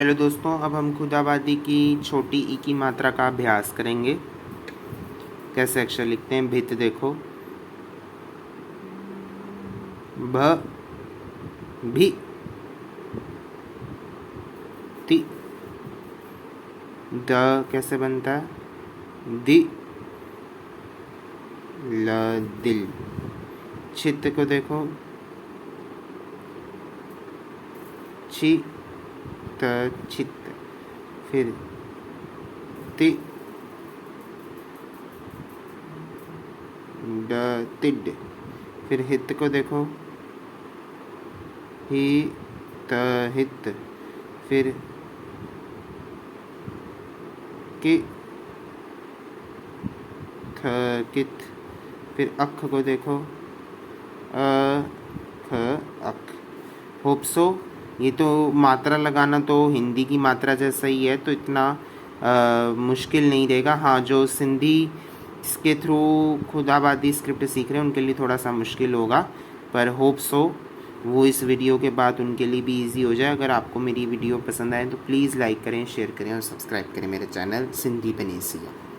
Hello दोस्तों, अब हम खुदाबादी की छोटी ई की मात्रा का अभ्यास करेंगे। कैसे अक्षर लिखते हैं। भित देखो, भ, भी, ति। द कैसे बनता है, दि, ल, दिल। चित्त को देखो, छि, त, चित्त। फिर ति, ड, तिड। फिर हित को देखो, ही, त, हित। फिर कि, ख, कित। फिर अख को देखो, अ, ख, अख। होप सो ये तो मात्रा लगाना तो हिंदी की मात्रा जैसा ही है, तो इतना मुश्किल नहीं रहेगा। हाँ, जो सिंधी इसके थ्रू खुदाबादी स्क्रिप्ट सीख रहे हैं उनके लिए थोड़ा सा मुश्किल होगा, पर होप सो वो इस वीडियो के बाद उनके लिए भी इजी हो जाए। अगर आपको मेरी वीडियो पसंद आए तो प्लीज़ लाइक करें, शेयर करें और सब्सक्राइब करें मेरे चैनल सिंधी पेनेसिया।